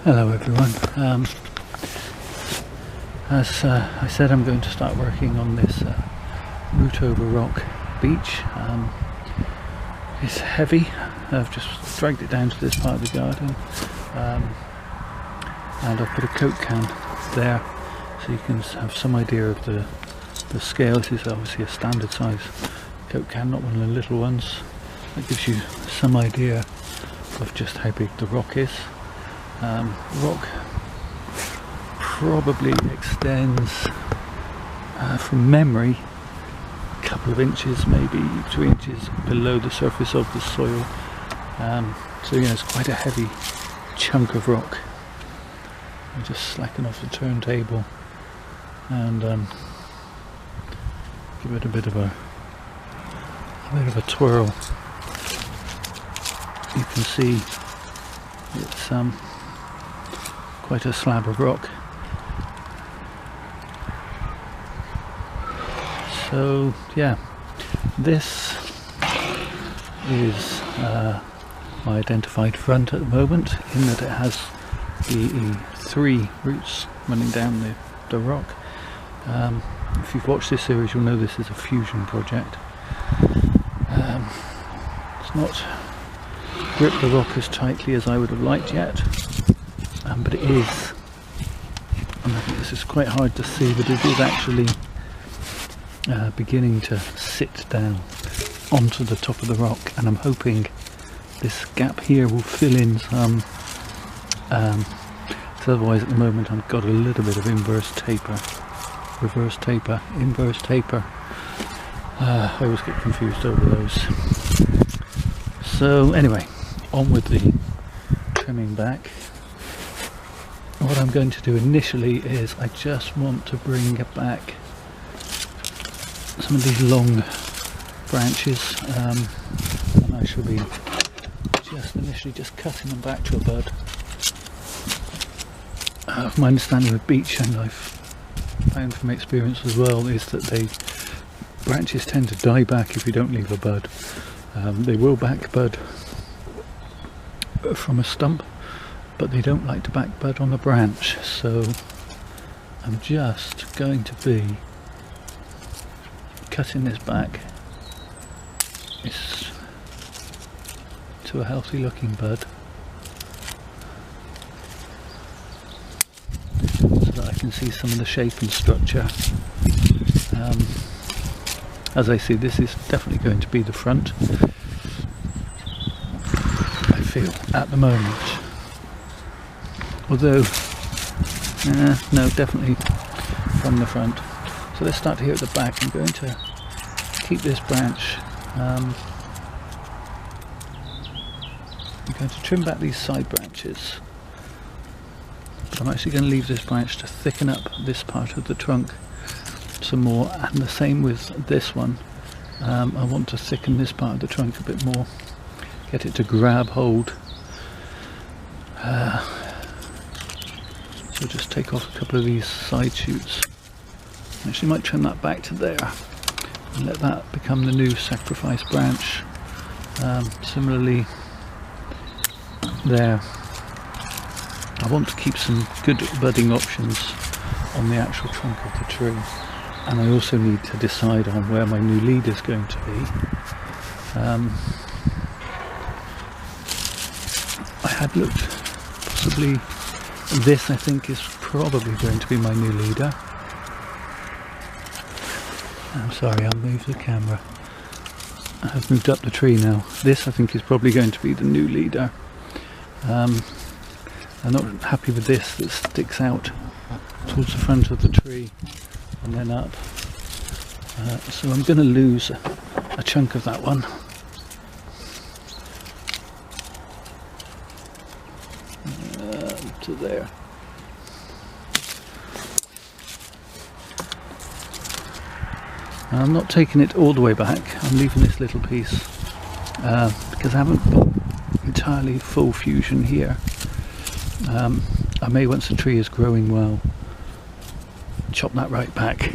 Hello everyone. As I said, I'm going to start working on this root over rock beech. It's heavy. I've just dragged it down to this part of the garden, and I've put a Coke can there so you can have some idea of the scale. This is obviously a standard size Coke can, not one of the little ones. That gives you some idea of just how big the rock is. Rock probably extends from memory a couple of inches, maybe 2 inches below the surface of the soil. So yeah, it's quite a heavy chunk of rock. I'm just slacking off the turntable and give it a bit of a twirl. You can see it's quite a slab of rock. So yeah, this is my identified front at the moment, in that it has the 3 roots running down the rock. If you've watched this series, you'll know this is a fusion project. It's not gripped the rock as tightly as I would have liked yet, but it is, and I think this is quite hard to see, but it is actually beginning to sit down onto the top of the rock, and I'm hoping this gap here will fill in some, so otherwise at the moment I've got a little bit of inverse taper, reverse taper, inverse taper. I always get confused over those. So anyway, on with the trimming back. What I'm going to do initially is I just want to bring back some of these long branches, and I shall be just initially just cutting them back to a bud. My understanding with beech, and I've found from experience as well, is that branches tend to die back if you don't leave a bud. They will back bud from a stump, but they don't like to back bud on a branch. So I'm just going to be cutting this back to a healthy looking bud, so that I can see some of the shape and structure. As I see, this is definitely going to be the front, I feel, at the moment. Although, no, definitely from the front. So let's start here at the back. I'm going to keep this branch. I'm going to trim back these side branches, but I'm actually going to leave this branch to thicken up this part of the trunk some more, and the same with this one. I want to thicken this part of the trunk a bit more, get it to grab hold. So just take off a couple of these side shoots. Actually might trim that back to there and let that become the new sacrifice branch. Similarly there, I want to keep some good budding options on the actual trunk of the tree, and I also need to decide on where my new lead is going to be. I had looked, possibly this I think is probably going to be my new leader. I'm sorry, I'll move the camera. I've moved up the tree now. This I think is probably going to be the new leader. I'm not happy with this that sticks out towards the front of the tree and then up. So I'm going to lose a chunk of that one. To there. I'm not taking it all the way back. I'm leaving this little piece because I haven't got entirely full fusion here. I may, once the tree is growing well, chop that right back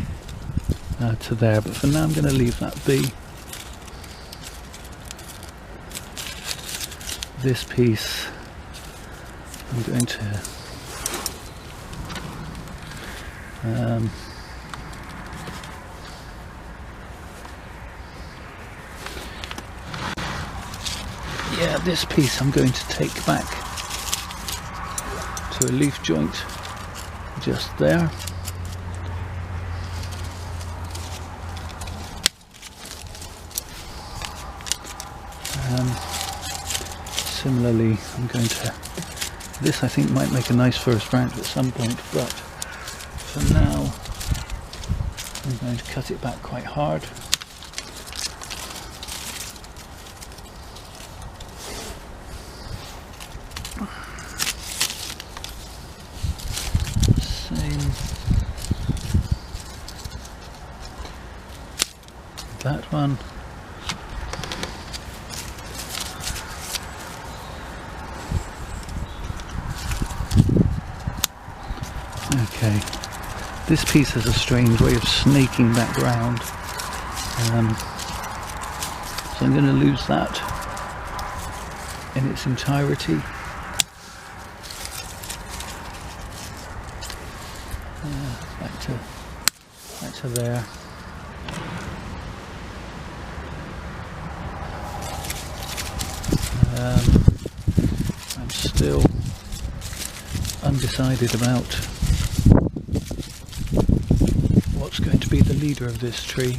to there, but for now I'm going to leave that be. This piece I'm going to Yeah, this piece I'm going to take back to a leaf joint just there. Similarly, I'm going to, this I think might make a nice first branch at some point, but for now I'm going to cut it back quite hard. Same. That one. Okay, this piece has a strange way of snaking back round, so I'm going to lose that in its entirety. Back to there. I'm still undecided about what's going to be the leader of this tree.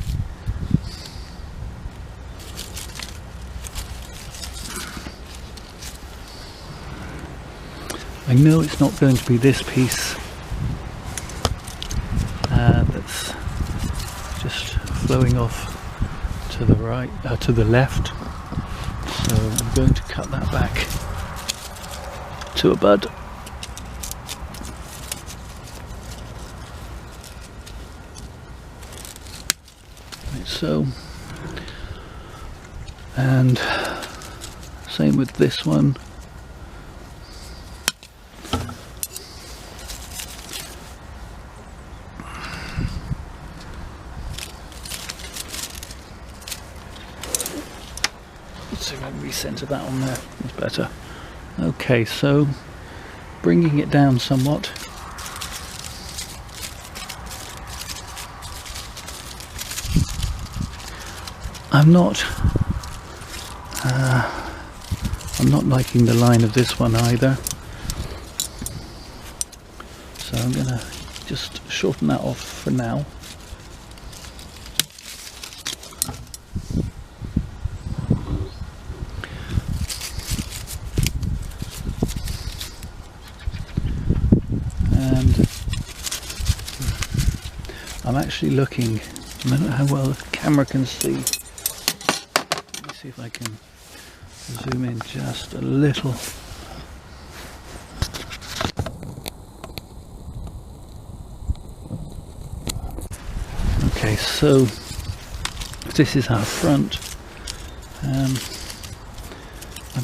I know it's not going to be this piece that's just flowing off to the right, to the left. So I'm going to cut that back to a bud. Like so. And same with this one. Let's see if I can recenter that on there. That's better. Okay, so bringing it down somewhat. I'm not liking the line of this one either. So I'm gonna just shorten that off for now. I'm actually looking, I don't know how well the camera can see. Let me see if I can zoom in just a little. Okay, so this is our front. I'm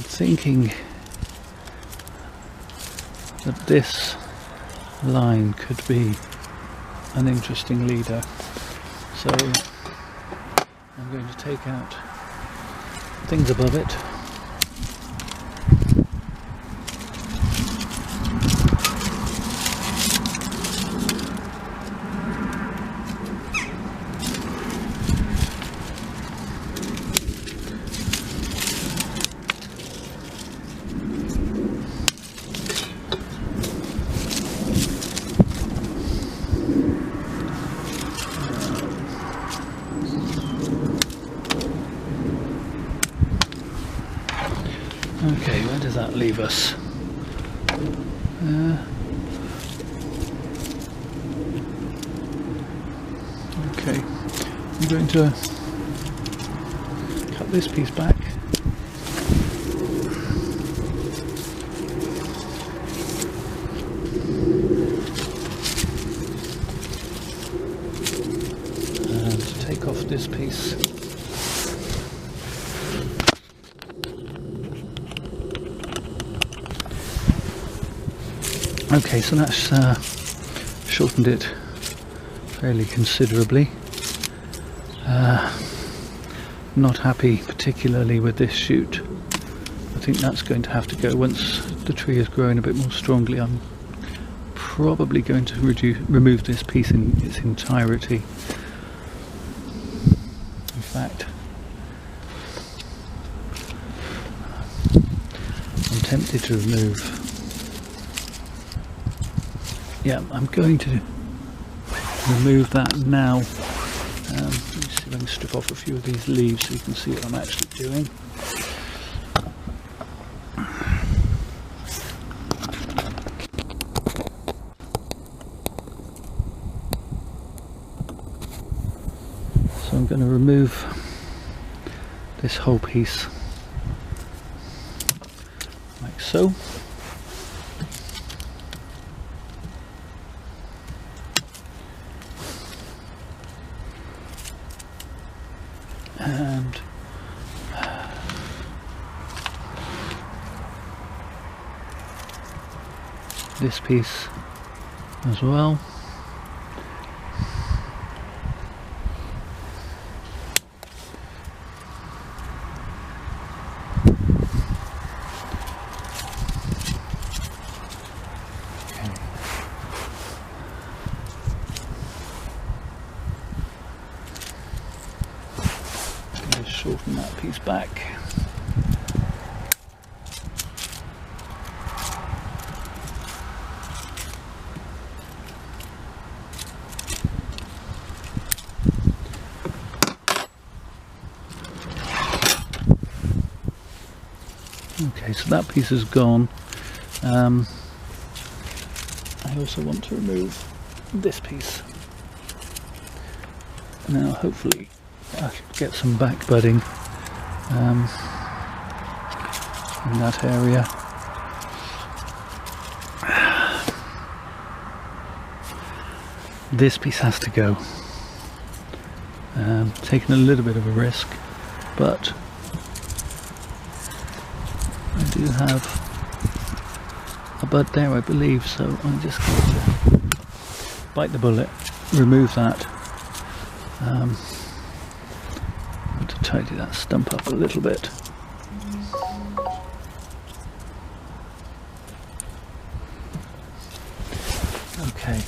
thinking that this line could be an interesting leader, so I'm going to take out things above it. Okay, where does that leave us? Okay, I'm going to cut this piece back. And take off this piece. Okay, so that's shortened it fairly considerably. Not happy particularly with this shoot. I think that's going to have to go once the tree has grown a bit more strongly. I'm probably going to remove this piece in its entirety. In fact, I'm tempted to remove. Yeah, I'm going to remove that now. Let me see if I can strip off a few of these leaves so you can see what I'm actually doing. So I'm going to remove this whole piece like so. And this piece as well. Shorten that piece back. Okay, so that piece is gone. I also want to remove this piece. Now hopefully I should get some back budding in that area. This piece has to go. Taking a little bit of a risk, but I do have a bud there, I believe, so I'm just going to bite the bullet, remove that. To tidy that stump up a little bit. Okay.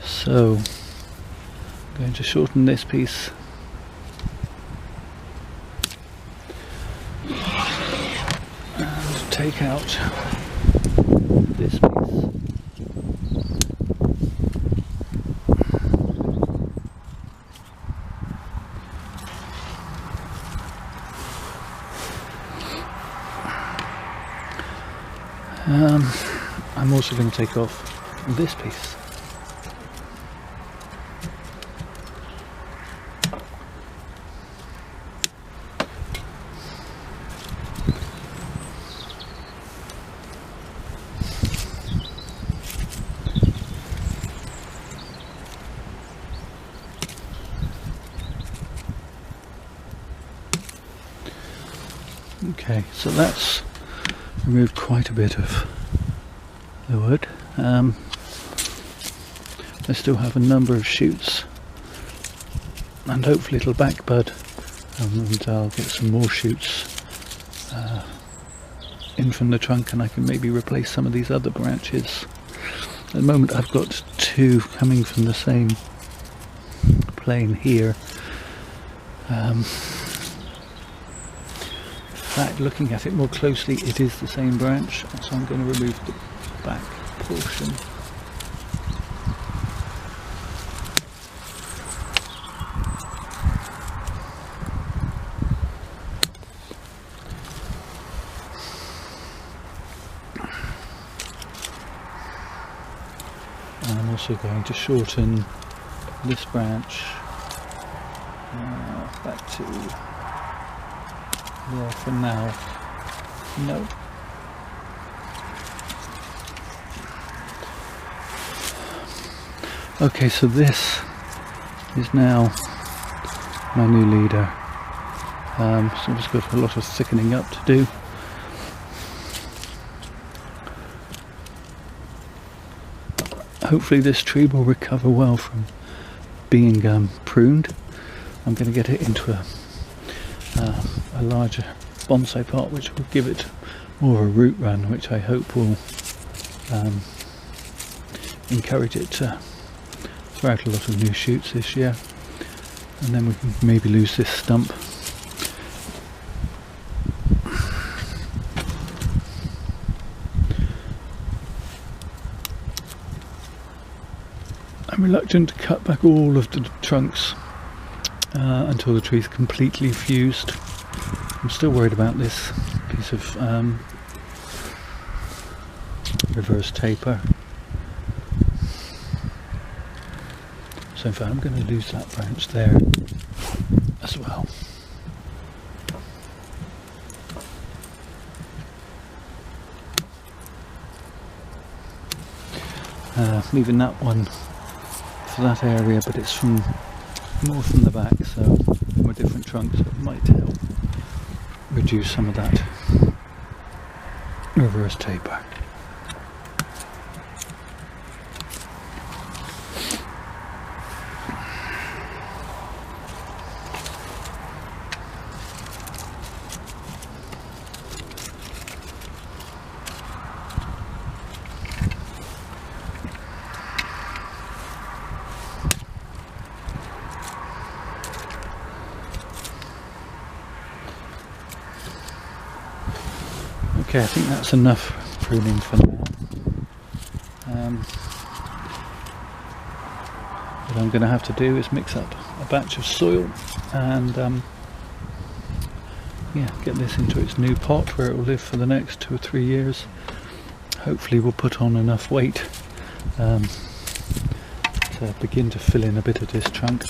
So I'm going to shorten this piece. And take out this piece. I'm also going to take off this piece. Okay, so that's removed quite a bit of the wood. I still have a number of shoots, and hopefully it'll back bud, and I'll get some more shoots in from the trunk, and I can maybe replace some of these other branches. At the moment I've got two coming from the same plane here. In fact, looking at it more closely, it is the same branch, so I'm going to remove the back portion. And I'm also going to shorten this branch back to there for now. No. Okay, so this is now my new leader. So I've just got a lot of thickening up to do. Hopefully this tree will recover well from being pruned. I'm going to get it into a a larger bonsai pot, which will give it more of a root run, which I hope will encourage it to throw out a lot of new shoots this year, and then we can maybe lose this stump. I'm reluctant to cut back all of the trunks until the tree's completely fused. I'm still worried about this piece of reverse taper. So in fact I'm going to lose that branch there as well. Leaving that one for that area, but it's from more from the back, so from a different trunk, so it might help reduce some of that reverse taper. Okay, I think that's enough pruning for now. What I'm going to have to do is mix up a batch of soil and yeah, get this into its new pot where it will live for the next 2 or 3 years. Hopefully we'll put on enough weight to begin to fill in a bit of this trunk.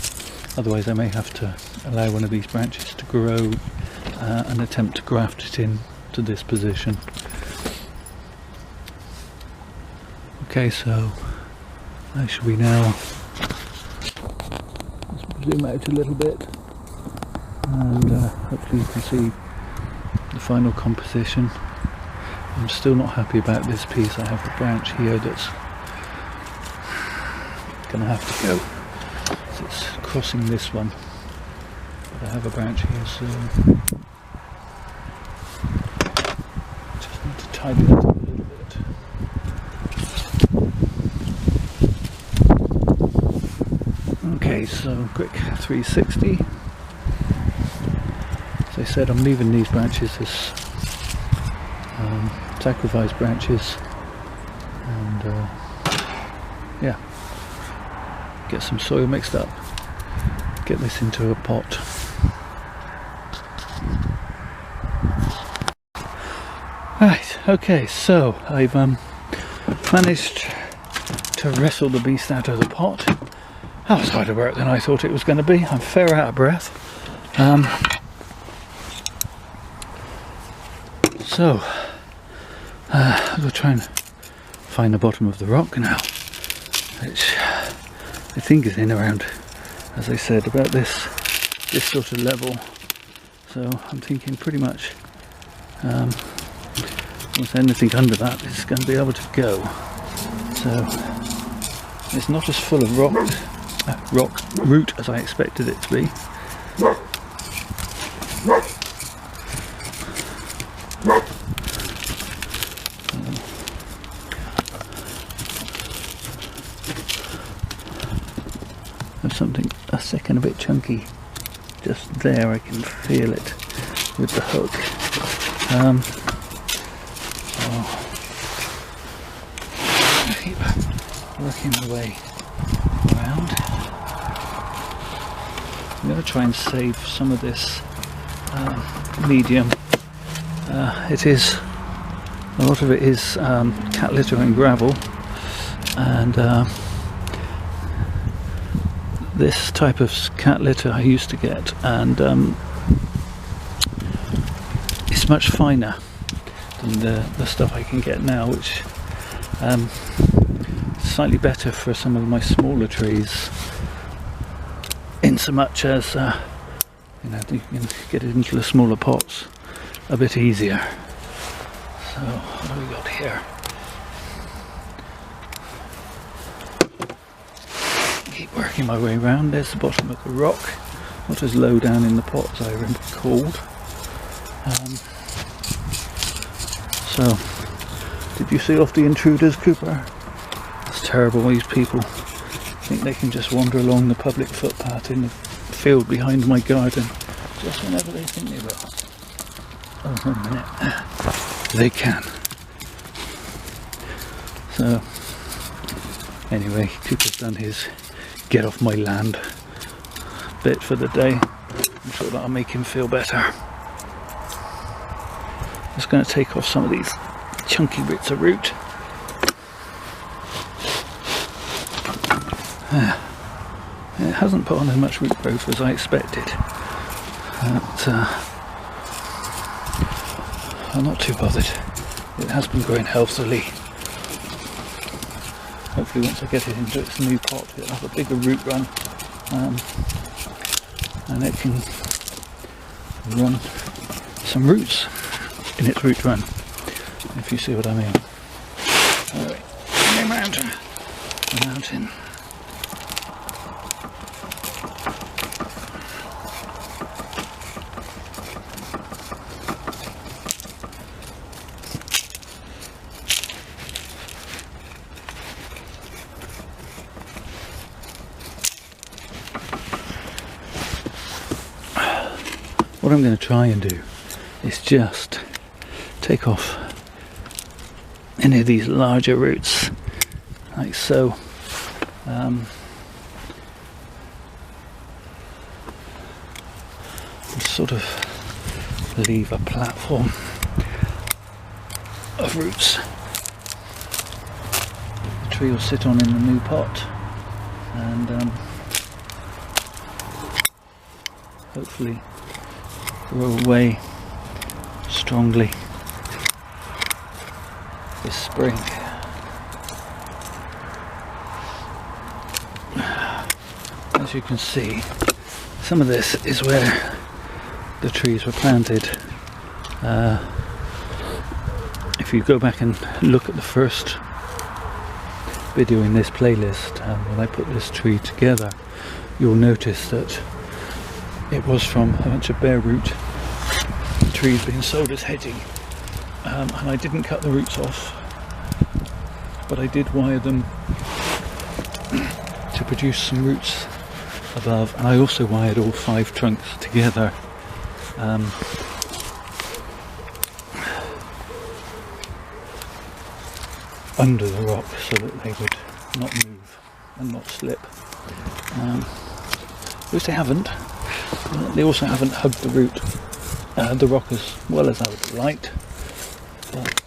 Otherwise I may have to allow one of these branches to grow and attempt to graft it in to this position. Okay, so how should we now? Let's zoom out a little bit, and hopefully you can see the final composition. I'm still not happy about this piece. I have a branch here that's going to have to go. So it's crossing this one, but I have a branch here, so tidy that up a little bit. Okay, so quick 360. As I said, I'm leaving these branches as sacrifice branches, and yeah, get some soil mixed up, get this into a pot. Right, okay, so I've managed to wrestle the beast out of the pot. That was harder work than I thought it was going to be. I'm fair out of breath. So I'll try and find the bottom of the rock now, which I think is in around, as I said, about this sort of level. So I'm thinking pretty much once anything under that is going to be able to go. So it's not as full of rock root as I expected it to be. There's something a second a bit chunky just there. I can feel it with the hook. Keep working my way around. I'm going to try and save some of this medium. It is, a lot of it is cat litter and gravel, and this type of cat litter I used to get, and it's much finer than the stuff I can get now, which is slightly better for some of my smaller trees, in so much as you know, you can get it into the smaller pots a bit easier. So what have we got here? Keep working my way around. There's the bottom of the rock. not as low down in the pot as I recalled. So, did you see off the intruders, Cooper? It's terrible, these people think they can just wander along the public footpath in the field behind my garden just whenever they think they will. Oh, hold on a minute. They can. So, anyway, Cooper's done his get off my land bit for the day. I'm sure that'll make him feel better. Just going to take off some of these chunky bits of root. It hasn't put on as much root growth as I expected, but I'm not too bothered. It has been growing healthily. Hopefully once I get it into its new pot it'll have a bigger root run, and it can run some roots in its root run, if you see what I mean. Alright, the mountain. What I'm going to try and do is just take off any of these larger roots, like so. Sort of leave a platform of roots the tree will sit on in the new pot, and hopefully grow away strongly this spring. As you can see, some of this is where the trees were planted. If you go back and look at the first video in this playlist, when I put this tree together, you'll notice that it was from a bunch of bare root trees being sold as hedging, and I didn't cut the roots off, but I did wire them to produce some roots above, and I also wired all 5 trunks together under the rock so that they would not move and not slip, which they haven't. They also haven't hugged the rock as well as I would have liked, but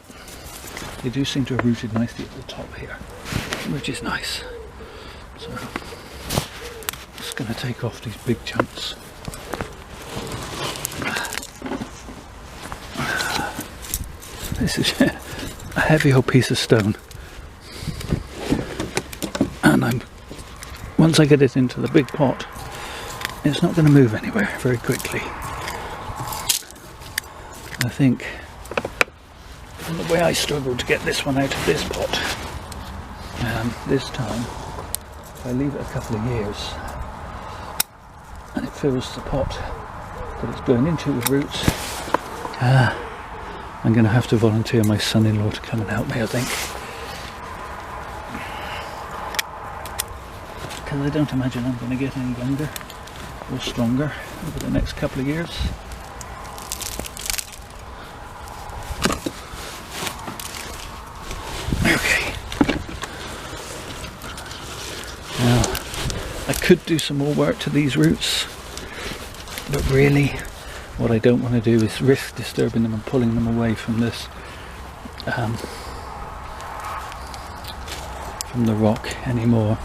they do seem to have rooted nicely at the top here, which is nice. So I'm just going to take off these big chunks. This is a heavy old piece of stone, and once I get it into the big pot, it's not going to move anywhere very quickly. I think, and the way I struggled to get this one out of this pot, this time, if I leave it a couple of years and it fills the pot that it's going into with roots, I'm going to have to volunteer my son-in-law to come and help me, I think. Because I don't imagine I'm going to get any younger or stronger over the next couple of years. Okay. Now, I could do some more work to these roots, but really what I don't want to do is risk disturbing them and pulling them away from this, from the rock anymore.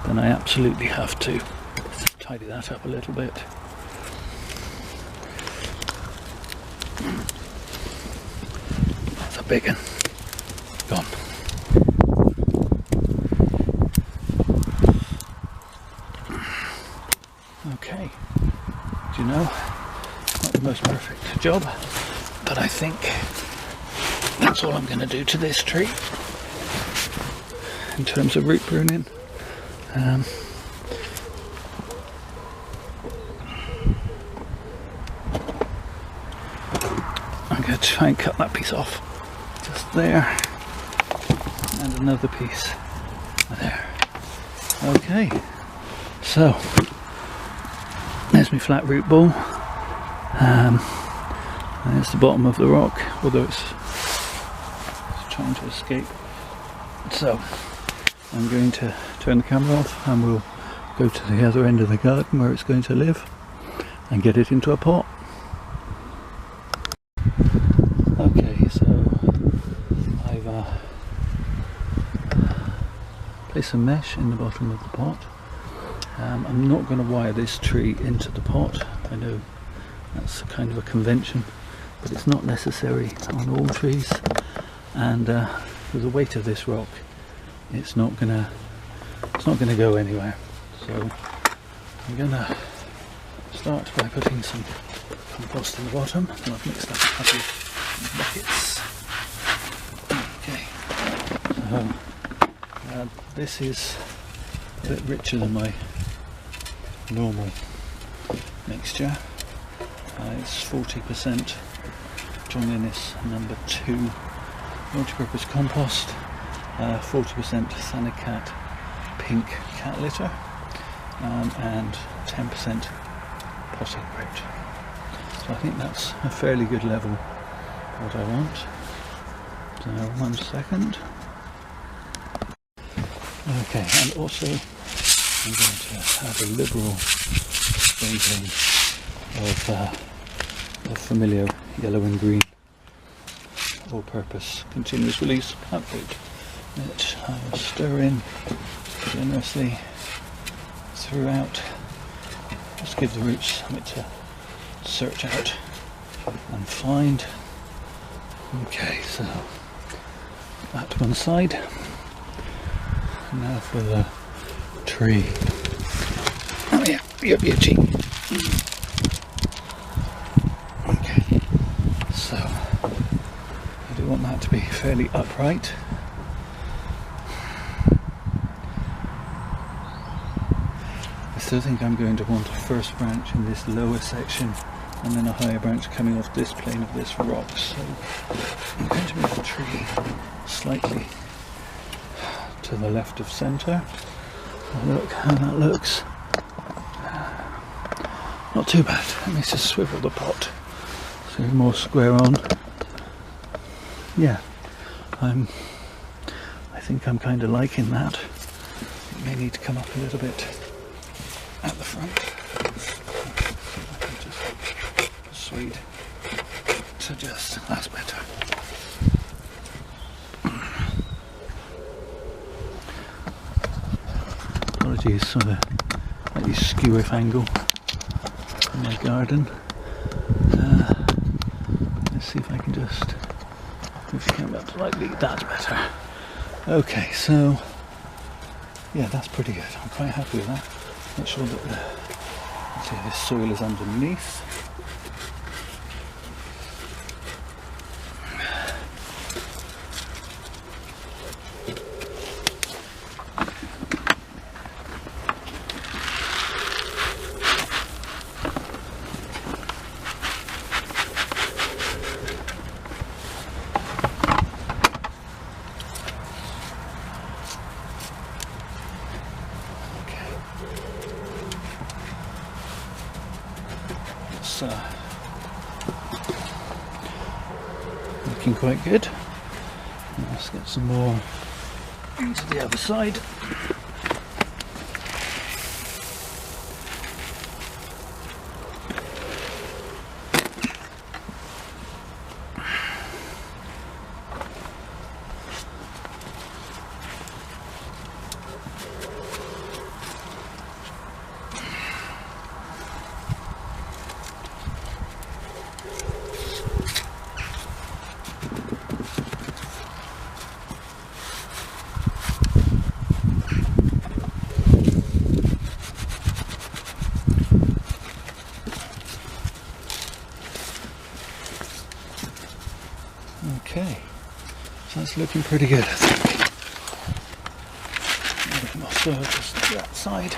Then I absolutely have to tidy that up a little bit. That's a big one. Gone. Okay. Do you know, not the most perfect job, but I think that's all I'm going to do to this tree in terms of root pruning. I'm going to try and cut that piece off. Just there. And another piece there. Okay. So, there's my flat root ball. There's the bottom of the rock, although it's trying to escape. So, I'm going to turn the camera off and we'll go to the other end of the garden where it's going to live and get it into a pot. Okay, so I've placed some mesh in the bottom of the pot. I'm not going to wire this tree into the pot. I know that's kind of a convention, but it's not necessary on all trees, and with the weight of this rock it's not gonna go anywhere. So I'm gonna start by putting some compost in the bottom, and I've mixed up a couple of buckets. Okay, so this is a bit richer than my normal mixture. It's 40% John number 2 multi-purpose compost, 40% Sanicat pink cat litter, and 10% potting grit. So I think that's a fairly good level what I want. So 1 second. Okay, and also I'm going to add a liberal sprinkling of familiar yellow and green all-purpose continuous release cat food, which I will stir in generously throughout. Just give the roots something to search out and find. Okay, so that to one side. Now for the tree. Oh yeah, you're beauty. Okay, so I do want that to be fairly upright. I still think I'm going to want a first branch in this lower section and then a higher branch coming off this plane of this rock. So I'm going to move the tree slightly to the left of centre. Look how that looks. Not too bad. Let me just swivel the pot so you're more square on. Yeah, I think I'm kind of liking that. It may need to come up a little bit at the front. I can just persuade to just, that's better. Apologies for the slightly skew-if angle in my garden. Let's see if I can just move the camera up slightly. That's better. Okay, so yeah, that's pretty good. I'm quite happy with that. Make sure that this soil is underneath. Looking quite good. Let's get some more into the other side. Okay, so that's looking pretty good, I think. A bit more soil just that side.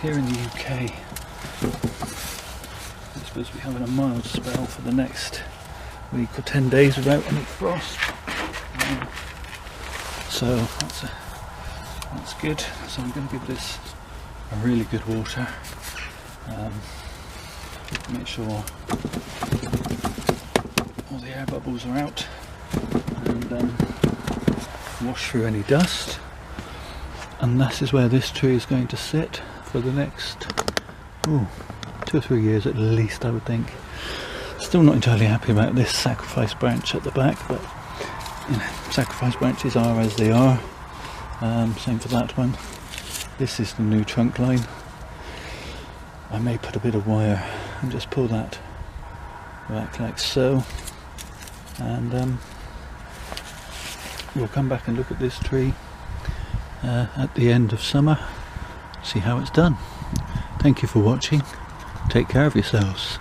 here in the UK, we're supposed to be having a mild spell for the next week or 10 days without any frost. So that's good. So I'm going to give this a really good water. Make sure all the air bubbles are out, and wash through any dust. And this is where this tree is going to sit for the next 2 or 3 years at least, I would think. Still not entirely happy about this sacrifice branch at the back, but you know, sacrifice branches are as they are. Same for that one. This is the new trunk line. I may put a bit of wire and just pull that back like so, and we'll come back and look at this tree at the end of summer, see how it's done. Thank you for watching. Take care of yourselves.